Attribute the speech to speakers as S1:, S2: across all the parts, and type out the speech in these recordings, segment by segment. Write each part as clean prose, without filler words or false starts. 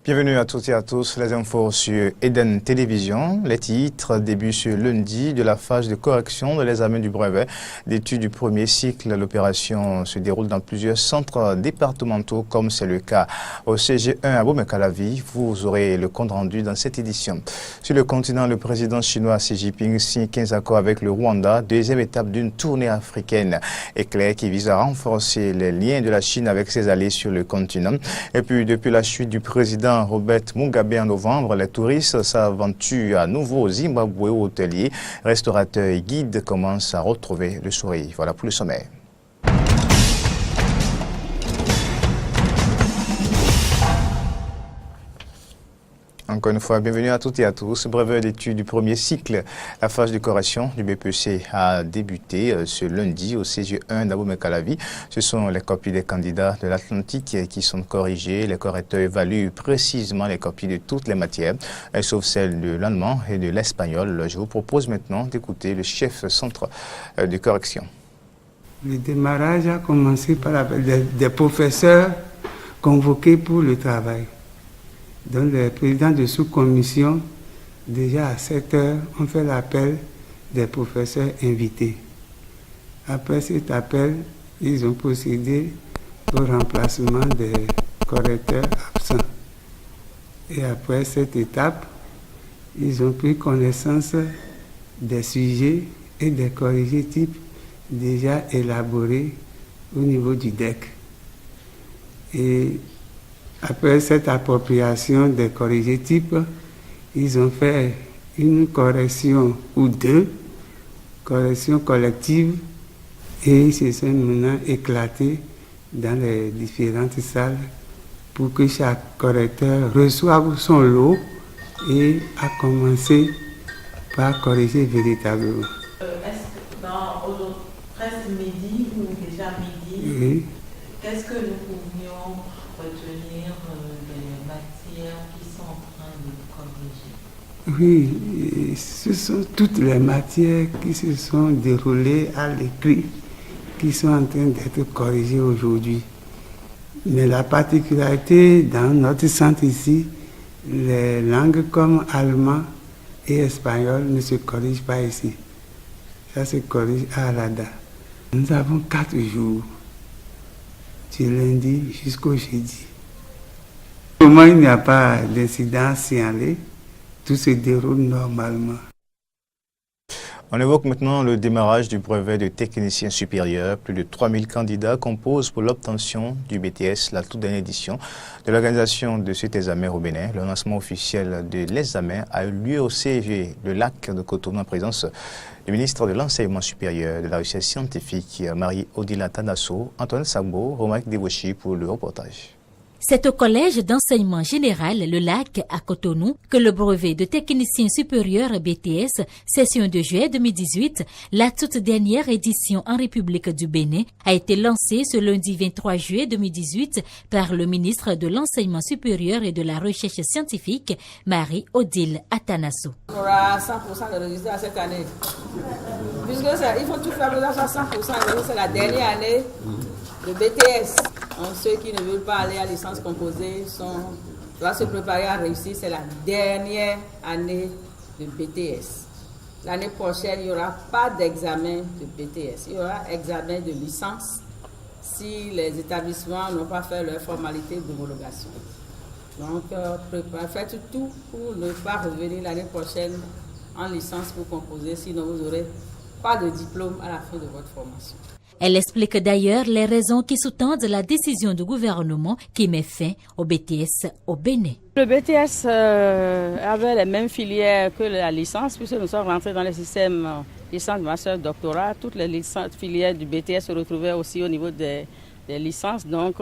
S1: Bienvenue à toutes et à tous. Les infos sur Eden Télévision. Les titres débutent ce lundi de la phase de correction de l'examen du brevet d'études du premier cycle. L'opération se déroule dans plusieurs centres départementaux, comme c'est le cas au CG1 à Bomekalavi. Vous aurez le compte rendu dans cette édition. Sur le continent, le président chinois Xi Jinping signe 15 accords avec le Rwanda, deuxième étape d'une tournée africaine éclair qui vise à renforcer les liens de la Chine avec ses alliés sur le continent. Et puis, depuis la chute du président Robert Mugabe en novembre, les touristes s'aventurent à nouveau au Zimbabwe. Hôteliers, restaurateurs et guides commencent à retrouver le sourire. Voilà pour le sommaire. Encore une fois, bienvenue à toutes et à tous. Brevet d'études du premier cycle. La phase de correction du BPC a débuté ce lundi au CG1 d'Abomey-Calavi. Ce sont les copies des candidats de l'Atlantique qui sont corrigées. Les correcteurs évaluent précisément les copies de toutes les matières, sauf celles de l'allemand et de l'espagnol. Je vous propose maintenant d'écouter le chef centre de correction.
S2: Le démarrage a commencé par l'appel des professeurs convoqués pour le travail. Donc, les présidents de sous-commission, déjà à 7 heures, ont fait l'appel des professeurs invités. Après cet appel, ils ont procédé au remplacement des correcteurs absents. Et après cette étape, ils ont pris connaissance des sujets et des corrigés types déjà élaborés au niveau du DEC. Et après cette appropriation des corrigés types, ils ont fait une correction ou deux, corrections collectives, et ils se sont maintenant éclatés dans les différentes salles pour que chaque correcteur reçoive son lot et a commencé par corriger véritablement.
S3: Est-ce que presque midi ou déjà midi,
S2: Oui.
S3: Qu'est-ce que nous pouvions retenir des matières qui sont en train de corriger?
S2: Oui, ce sont toutes les matières qui se sont déroulées à l'écrit qui sont en train d'être corrigées aujourd'hui. Mais la particularité dans notre centre ici, les langues comme allemand et espagnol ne se corrigent pas ici. Ça se corrige à Arada. Nous avons 4 jours, du lundi jusqu'au jeudi. Comment il n'y a pas d'incident signalé, tout se déroule normalement.
S1: On évoque maintenant le démarrage du brevet de technicien supérieur. Plus de 3000 candidats composent pour l'obtention du BTS, la toute dernière édition de l'organisation de cet examen au Bénin. Le lancement officiel de l'examen a eu lieu au CEG de Lac de Cotonou en présence du ministre de l'Enseignement supérieur, de la Recherche scientifique, Marie-Odile Atanasso, Antoine Sagbo, Romain Débauchy pour le reportage.
S4: C'est au collège d'enseignement général Le Lac à Cotonou que le brevet de technicien supérieur BTS, session de juillet 2018, la toute dernière édition en République du Bénin, a été lancé ce lundi 23 juillet 2018 par le ministre de l'Enseignement supérieur et de la Recherche scientifique, Marie-Odile Atanasso.
S5: On aura 100% de résultats cette année. Puisque il faut tout faire pour que ça soit 100%, c'est la dernière année de BTS. Ceux qui ne veulent pas aller à licence composée doivent se préparer à réussir. C'est la dernière année de BTS. L'année prochaine, il n'y aura pas d'examen de BTS. Il y aura examen de licence si les établissements n'ont pas fait leur formalité d'homologation. Donc, faites tout pour ne pas revenir l'année prochaine en licence pour composer, sinon vous n'aurez pas de diplôme à la fin de votre formation.
S4: Elle explique d'ailleurs les raisons qui sous-tendent la décision du gouvernement qui met fin au BTS au Bénin.
S6: Le BTS avait les mêmes filières que la licence, puisque nous sommes rentrés dans le système licence, master, doctorat. Toutes les filières du BTS se retrouvaient aussi au niveau des licences. Donc,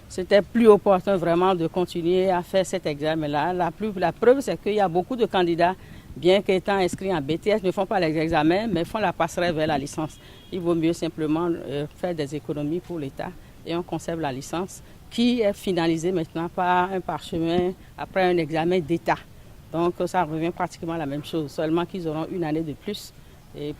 S6: c'était plus opportun vraiment de continuer à faire cet examen-là. La preuve, c'est qu'il y a beaucoup de candidats, bien qu'étant inscrits en BTS, ne font pas les examens, mais font la passerelle vers la licence. Il vaut mieux simplement faire des économies pour l'État et on conserve la licence qui est finalisée maintenant par un parchemin après un examen d'État. Donc ça revient pratiquement à la même chose, seulement qu'ils auront une année de plus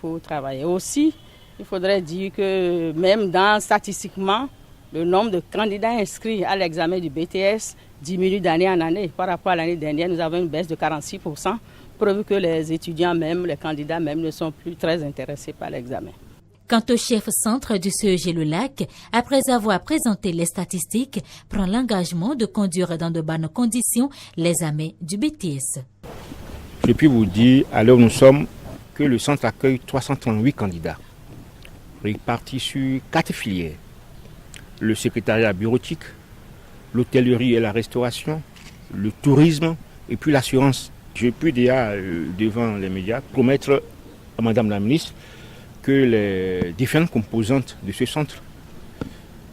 S6: pour travailler. Aussi, il faudrait dire que même statistiquement, le nombre de candidats inscrits à l'examen du BTS diminue d'année en année. Par rapport à l'année dernière, nous avons une baisse de 46%, preuve que les étudiants même, les candidats même ne sont plus très intéressés par l'examen.
S4: Quant au chef centre du CEG Le Lac, après avoir présenté les statistiques, prend l'engagement de conduire dans de bonnes conditions l'examen du BTS.
S7: Je puis vous dire, à l'heure où nous sommes, que le centre accueille 338 candidats, répartis sur 4 filières. Le secrétariat bureautique, l'hôtellerie et la restauration, le tourisme et puis l'assurance. Je peux déjà, devant les médias, promettre à Madame la ministre que les différentes composantes de ce centre,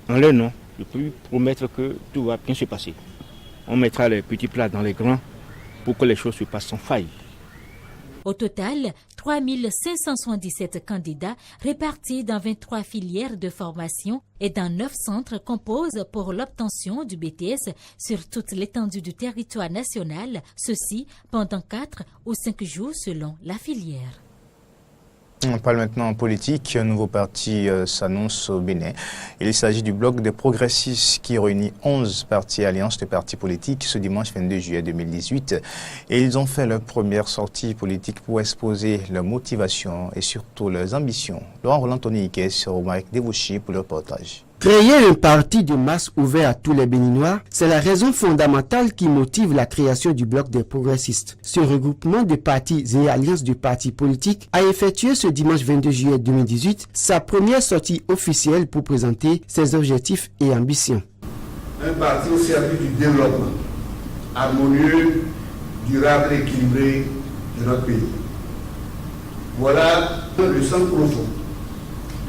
S7: en leur nom, je peux lui promettre que tout va bien se passer. On mettra les petits plats dans les grands pour que les choses se passent sans faille.
S4: Au total, 3 577 candidats répartis dans 23 filières de formation et dans 9 centres composent pour l'obtention du BTS sur toute l'étendue du territoire national, ceci pendant 4 ou 5 jours selon la filière.
S1: On parle maintenant en politique. Un nouveau parti s'annonce au Bénin. Il s'agit du Bloc des progressistes qui réunit 11 partis et alliances de partis politiques ce dimanche 22 juillet 2018. Et ils ont fait leur première sortie politique pour exposer leurs motivations et surtout leurs ambitions. Laurent Roland Tony Ikes, Romaric Débouché pour le reportage.
S8: Créer un parti de masse ouvert à tous les Béninois, c'est la raison fondamentale qui motive la création du Bloc des progressistes. Ce regroupement de partis et alliances de partis politiques a effectué ce dimanche 22 juillet 2018 sa première sortie officielle pour présenter ses objectifs et ambitions.
S9: Un parti au service du développement harmonieux, durable et équilibré de notre pays. Voilà le sens profond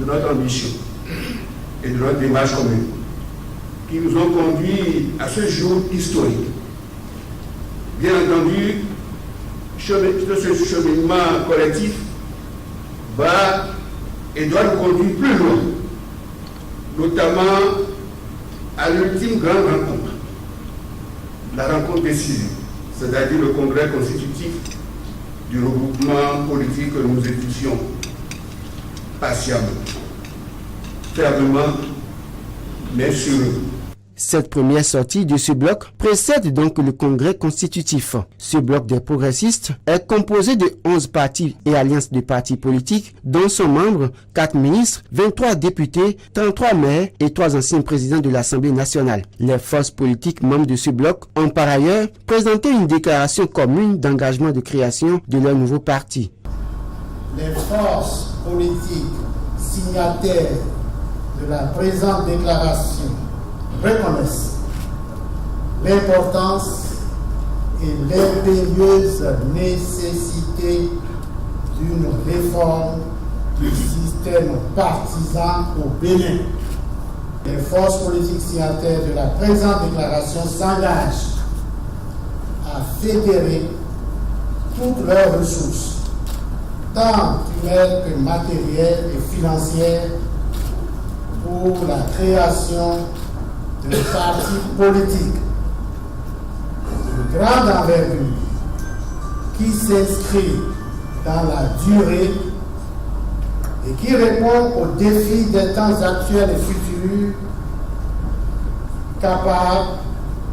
S9: de notre ambition et de notre démarche commune, qui nous ont conduits à ce jour historique. Bien entendu, ce cheminement collectif va et doit nous conduire plus loin, notamment à l'ultime grande rencontre, la rencontre décisive, c'est-à-dire le congrès constitutif du regroupement politique que nous étudions patiemment, fermement, mais sûrement.
S8: Cette première sortie de ce bloc précède donc le congrès constitutif. Ce bloc des progressistes est composé de 11 partis et alliances de partis politiques, dont sont membres 4 ministres, 23 députés, 33 maires et 3 anciens présidents de l'Assemblée nationale. Les forces politiques membres de ce bloc ont par ailleurs présenté une déclaration commune d'engagement de création de leur nouveau parti.
S10: Les forces politiques signataires de la présente déclaration reconnaissent l'importance et l'impérieuse nécessité d'une réforme du système partisan au Bénin. Les forces politiques signataires de la présente déclaration s'engagent à fédérer toutes leurs ressources, tant humaines que matérielles et financières, pour la création de partis politiques de grande envergure qui s'inscrit dans la durée et qui répond aux défis des temps actuels et futurs, capables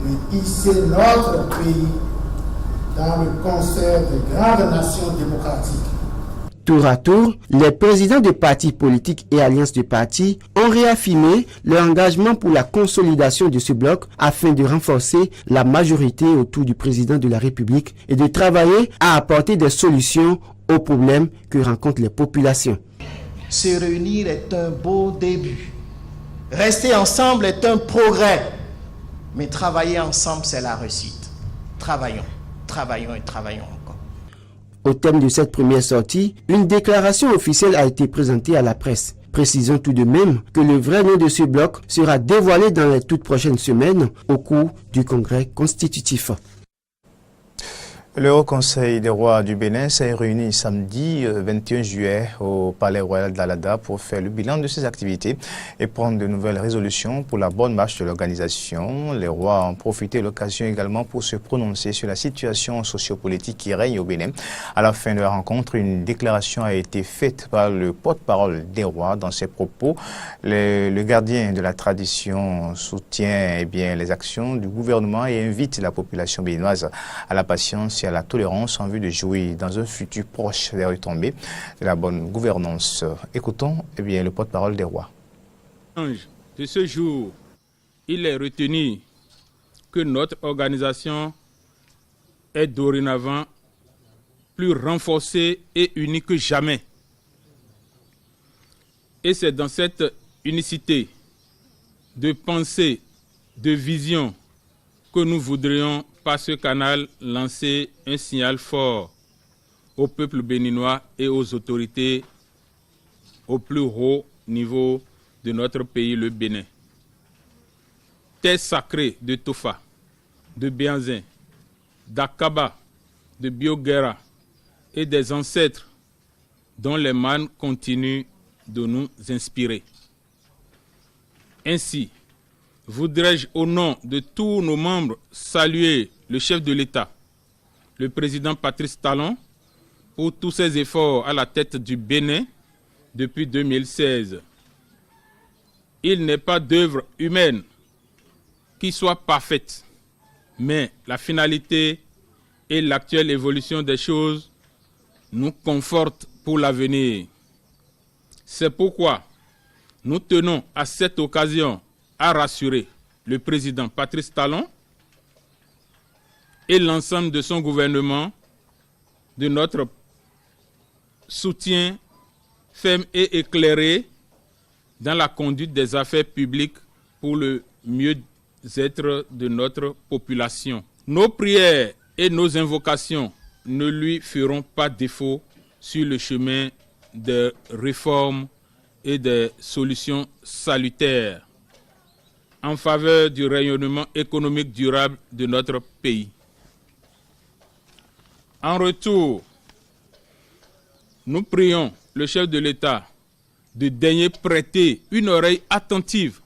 S10: de hisser notre pays dans le concert des grandes nations démocratiques.
S8: Tour à tour, les présidents de partis politiques et alliances de partis ont réaffirmé leur engagement pour la consolidation de ce bloc afin de renforcer la majorité autour du président de la République et de travailler à apporter des solutions aux problèmes que rencontrent les populations.
S10: Se réunir est un beau début. Rester ensemble est un progrès. Mais travailler ensemble, c'est la réussite. Travaillons, travaillons et travaillons encore.
S8: Au thème de cette première sortie, une déclaration officielle a été présentée à la presse. Précisons tout de même que le vrai nom de ce bloc sera dévoilé dans les toutes prochaines semaines au cours du congrès constitutif.
S1: Le Haut Conseil des rois du Bénin s'est réuni samedi 21 juillet au Palais Royal d'Alada pour faire le bilan de ses activités et prendre de nouvelles résolutions pour la bonne marche de l'organisation. Les rois ont profité de l'occasion également pour se prononcer sur la situation sociopolitique qui règne au Bénin. À la fin de la rencontre, une déclaration a été faite par le porte-parole des rois. Dans ses propos, le gardien de la tradition soutient les actions du gouvernement et invite la population béninoise à la patience et à la tolérance en vue de jouir dans un futur proche des retombées de la bonne gouvernance. Écoutons le porte-parole des rois.
S11: De ce jour, il est retenu que notre organisation est dorénavant plus renforcée et unie que jamais. Et c'est dans cette unicité de pensée, de vision que nous voudrions par ce canal lancer un signal fort au peuple béninois et aux autorités au plus haut niveau de notre pays, le Bénin. Terre sacrée de Tofa, de Bianzin, d'Akaba, de Bioguera et des ancêtres dont les mânes continuent de nous inspirer. Ainsi, voudrais-je au nom de tous nos membres saluer le chef de l'État, le président Patrice Talon, pour tous ses efforts à la tête du Bénin depuis 2016. Il n'est pas d'œuvre humaine qui soit parfaite, mais la finalité et l'actuelle évolution des choses nous confortent pour l'avenir. C'est pourquoi nous tenons à cette occasion à rassurer le président Patrice Talon et l'ensemble de son gouvernement de notre soutien ferme et éclairé dans la conduite des affaires publiques pour le mieux-être de notre population. Nos prières et nos invocations ne lui feront pas défaut sur le chemin des réformes et des solutions salutaires en faveur du rayonnement économique durable de notre pays. En retour, nous prions le chef de l'État de daigner prêter une oreille attentive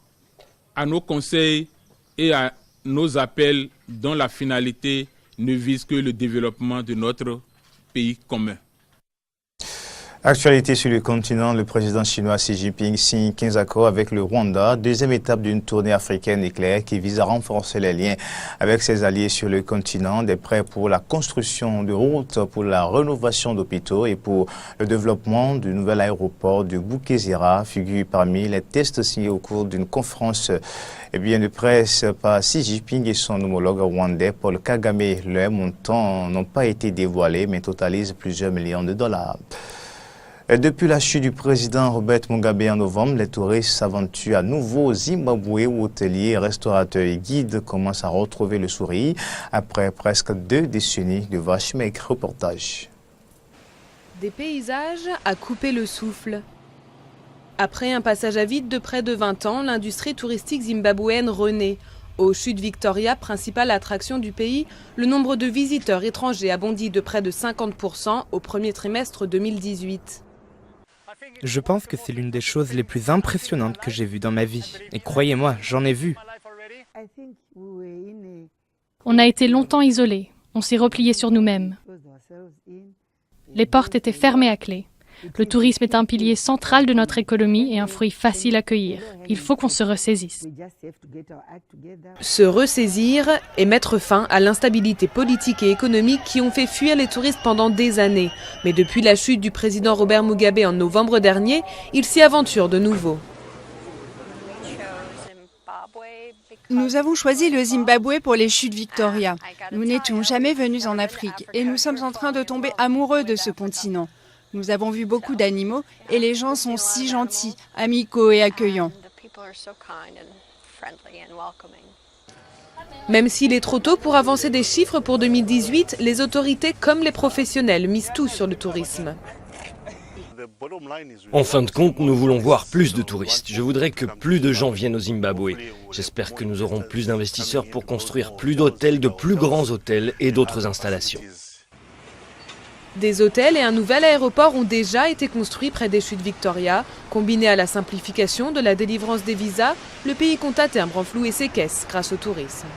S11: à nos conseils et à nos appels dont la finalité ne vise que le développement de notre pays commun.
S1: Actualité sur le continent, le président chinois Xi Jinping signe 15 accords avec le Rwanda, deuxième étape d'une tournée africaine éclair qui vise à renforcer les liens avec ses alliés sur le continent, des prêts pour la construction de routes, pour la rénovation d'hôpitaux et pour le développement du nouvel aéroport de Bukezira figurent parmi les tests signés au cours d'une conférence de presse par Xi Jinping et son homologue rwandais Paul Kagame. Les montants n'ont pas été dévoilés mais totalisent plusieurs millions de dollars. Depuis la chute du président Robert Mugabe en novembre, les touristes s'aventurent à nouveau au Zimbabwe où hôteliers, restaurateurs et guides commencent à retrouver le sourire après presque 2 décennies de vaches maigres. Reportage.
S12: Des paysages à couper le souffle. Après un passage à vide de près de 20 ans, l'industrie touristique zimbabwéenne renaît. Aux chutes Victoria, principale attraction du pays, le nombre de visiteurs étrangers a bondi de près de 50% au premier trimestre 2018.
S13: Je pense que c'est l'une des choses les plus impressionnantes que j'ai vues dans ma vie. Et croyez-moi, j'en ai vu.
S14: On a été longtemps isolés. On s'est repliés sur nous-mêmes. Les portes étaient fermées à clé. Le tourisme est un pilier central de notre économie et un fruit facile à cueillir. Il faut qu'on se ressaisisse.
S12: Se ressaisir et mettre fin à l'instabilité politique et économique qui ont fait fuir les touristes pendant des années. Mais depuis la chute du président Robert Mugabe en novembre dernier, il s'y aventure de nouveau.
S15: Nous avons choisi le Zimbabwe pour les chutes Victoria. Nous n'étions jamais venus en Afrique et nous sommes en train de tomber amoureux de ce continent. Nous avons vu beaucoup d'animaux et les gens sont si gentils, amicaux et accueillants.
S12: Même s'il est trop tôt pour avancer des chiffres pour 2018, les autorités comme les professionnels misent tout sur le tourisme.
S16: En fin de compte, nous voulons voir plus de touristes. Je voudrais que plus de gens viennent au Zimbabwe. J'espère que nous aurons plus d'investisseurs pour construire plus d'hôtels, de plus grands hôtels et d'autres installations.
S12: Des hôtels et un nouvel aéroport ont déjà été construits près des chutes Victoria. Combiné à la simplification de la délivrance des visas, le pays compte à terme renflouer ses caisses grâce au tourisme.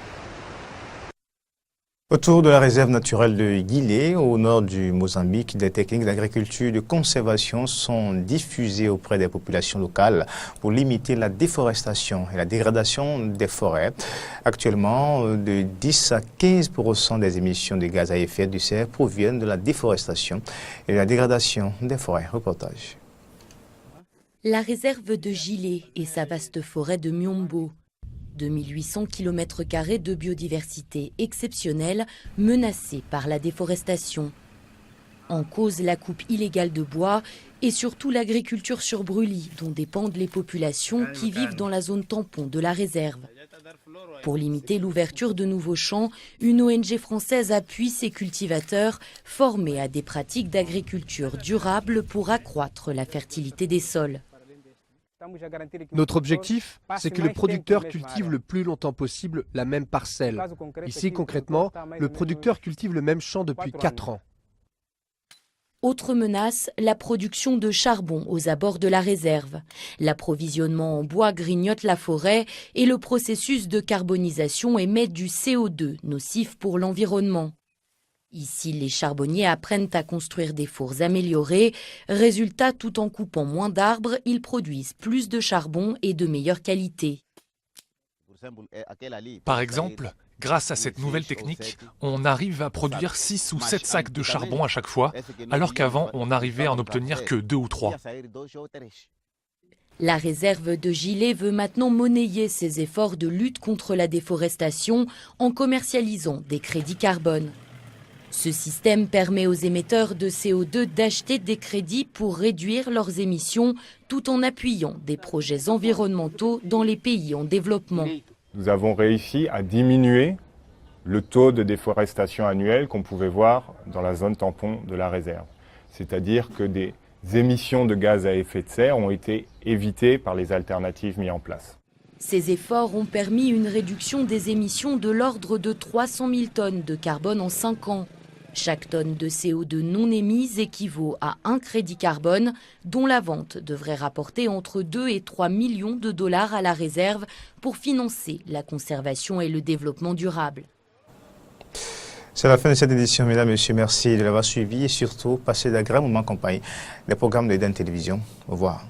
S1: Autour de la réserve naturelle de Guilé, au nord du Mozambique, des techniques d'agriculture et de conservation sont diffusées auprès des populations locales pour limiter la déforestation et la dégradation des forêts. Actuellement, de 10 à 15% des émissions de gaz à effet de serre proviennent de la déforestation et de la dégradation des forêts. Reportage.
S17: La réserve de Guilé et sa vaste forêt de Miombo. 2800 km² de biodiversité exceptionnelle menacée par la déforestation. En cause, la coupe illégale de bois et surtout l'agriculture sur brûlis dont dépendent les populations qui vivent dans la zone tampon de la réserve. Pour limiter l'ouverture de nouveaux champs, une ONG française appuie ses cultivateurs formés à des pratiques d'agriculture durable pour accroître la fertilité des sols.
S18: Notre objectif, c'est que le producteur cultive le plus longtemps possible la même parcelle. Ici, concrètement, le producteur cultive le même champ depuis 4 ans.
S17: Autre menace, la production de charbon aux abords de la réserve. L'approvisionnement en bois grignote la forêt et le processus de carbonisation émet du CO2, nocif pour l'environnement. Ici, les charbonniers apprennent à construire des fours améliorés. Résultat, tout en coupant moins d'arbres, ils produisent plus de charbon et de meilleure qualité.
S19: Par exemple, grâce à cette nouvelle technique, on arrive à produire 6 ou 7 sacs de charbon à chaque fois, alors qu'avant, on n'arrivait à en obtenir que 2 ou 3.
S17: La réserve de Guilé veut maintenant monnayer ses efforts de lutte contre la déforestation en commercialisant des crédits carbone. Ce système permet aux émetteurs de CO2 d'acheter des crédits pour réduire leurs émissions tout en appuyant des projets environnementaux dans les pays en développement.
S20: Nous avons réussi à diminuer le taux de déforestation annuel qu'on pouvait voir dans la zone tampon de la réserve. C'est-à-dire que des émissions de gaz à effet de serre ont été évitées par les alternatives mises en place.
S17: Ces efforts ont permis une réduction des émissions de l'ordre de 300 000 tonnes de carbone en 5 ans. Chaque tonne de CO2 non émise équivaut à un crédit carbone dont la vente devrait rapporter entre 2 et 3 millions de dollars à la réserve pour financer la conservation et le développement durable.
S1: C'est la fin de cette édition, mesdames et messieurs. Merci de l'avoir suivi et surtout, passez d'agréables moments en compagnie des programmes de Eden Télévision. Au revoir.